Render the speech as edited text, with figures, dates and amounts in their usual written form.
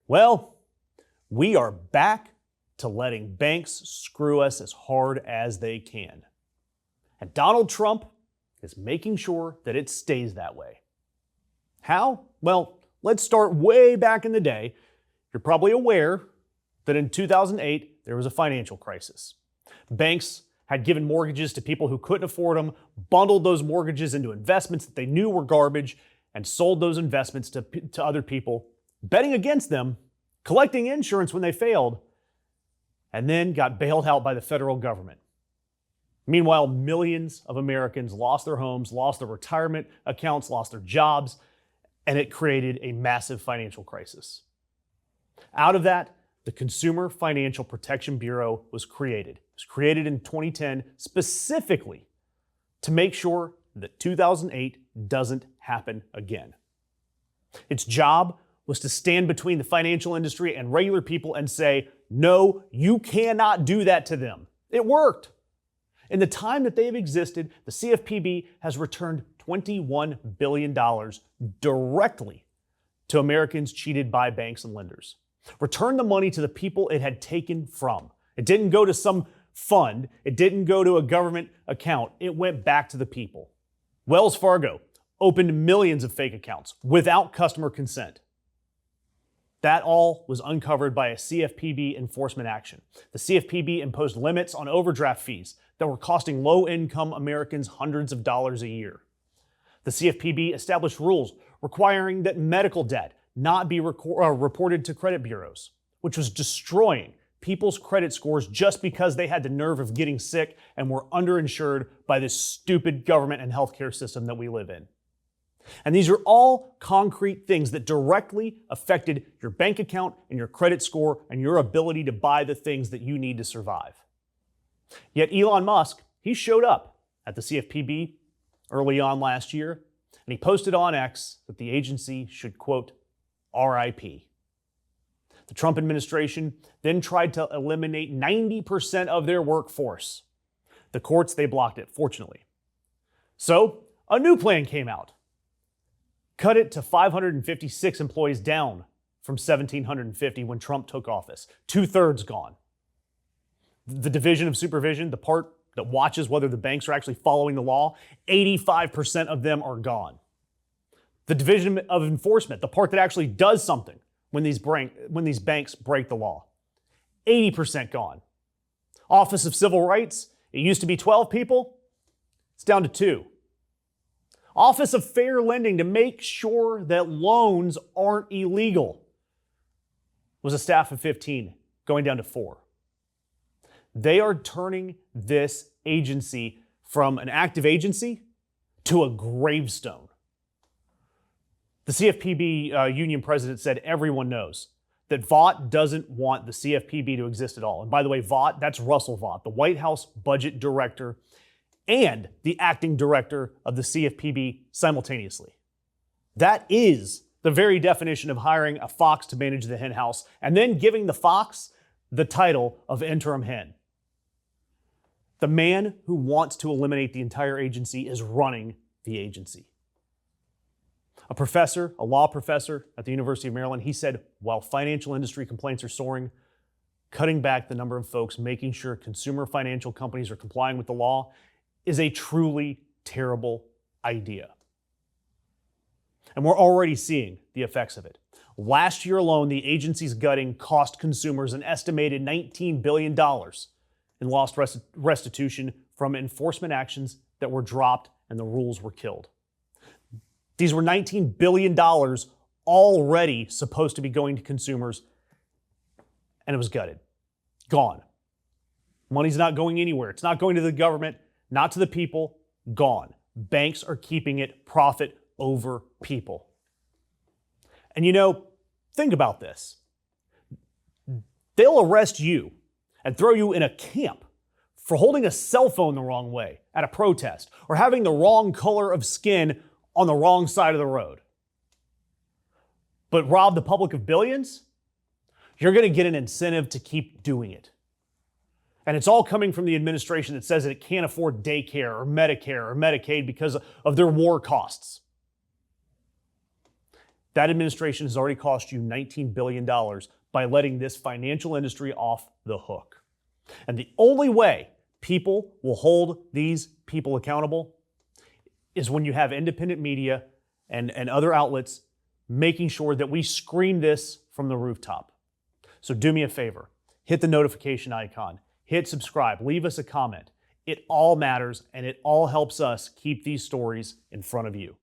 Well, we are back to letting banks screw us as hard as they can. And Donald Trump is making sure that it stays that way. How? Well, let's start way back in the day. You're probably aware that in 2008, there was a financial crisis. Banks had given mortgages to people who couldn't afford them, bundled those mortgages into investments that they knew were garbage, and sold those investments to other people, betting against them, collecting insurance when they failed, and then got bailed out by the federal government. Meanwhile, millions of Americans lost their homes, lost their retirement accounts, lost their jobs, and it created a massive financial crisis. Out of that, the Consumer Financial Protection Bureau was created. It was created in 2010 specifically to make sure that 2008 doesn't happen again. Its job was to stand between the financial industry and regular people and say, no, you cannot do that to them. It worked. In the time that they've existed, the CFPB has returned $21 billion directly to Americans cheated by banks and lenders. Returned the money to the people it had taken from. It didn't go to some fund. It didn't go to a government account. It went back to the people. Wells Fargo opened millions of fake accounts without customer consent. That all was uncovered by a CFPB enforcement action. The CFPB imposed limits on overdraft fees that were costing low-income Americans hundreds of dollars a year. The CFPB established rules requiring that medical debt not be reported to credit bureaus, which was destroying people's credit scores just because they had the nerve of getting sick and were underinsured by this stupid government and healthcare system that we live in. And these are all concrete things that directly affected your bank account and your credit score and your ability to buy the things that you need to survive. Yet Elon Musk, he showed up at the CFPB early on last year, and he posted on X that the agency should, quote, RIP. The Trump administration then tried to eliminate 90% of their workforce. The courts, they blocked it, fortunately. So a new plan came out. Cut it to 556 employees, down from 1,750 when Trump took office. 2/3 gone. The Division of Supervision, the part that watches whether the banks are actually following the law, 85% of them are gone. The Division of Enforcement, the part that actually does something when these banks break the law, 80% gone. Office of Civil Rights, it used to be 12 people, it's down to 2. Office of Fair Lending, to make sure that loans aren't illegal, was a staff of 15, going down to 4. They are turning this agency from an active agency to a gravestone. The CFPB union president said everyone knows that Vought doesn't want the CFPB to exist at all. And by the way, Vought, that's Russell Vought, the White House budget director and the acting director of the CFPB simultaneously. That is the very definition of hiring a fox to manage the hen house and then giving the fox the title of interim hen. The man who wants to eliminate the entire agency is running the agency. A law professor at the University of Maryland, he said, while financial industry complaints are soaring, cutting back the number of folks making sure consumer financial companies are complying with the law is a truly terrible idea. And we're already seeing the effects of it. Last year alone, the agency's gutting cost consumers an estimated $19 billion in lost restitution from enforcement actions that were dropped and the rules were killed. These were $19 billion already supposed to be going to consumers, and it was gutted. Gone. Money's not going anywhere. It's not going to the government, not to the people. Gone. Banks are keeping it, profit over people. And think about this. They'll arrest you and throw you in a camp for holding a cell phone the wrong way at a protest or having the wrong color of skin on the wrong side of the road. But rob the public of billions? You're going to get an incentive to keep doing it. And it's all coming from the administration that says that it can't afford daycare or Medicare or Medicaid because of their war costs. That administration has already cost you $19 billion by letting this financial industry off the hook. And the only way people will hold these people accountable is when you have independent media and other outlets making sure that we scream this from the rooftop. So do me a favor, hit the notification icon, hit subscribe, leave us a comment. It all matters and it all helps us keep these stories in front of you.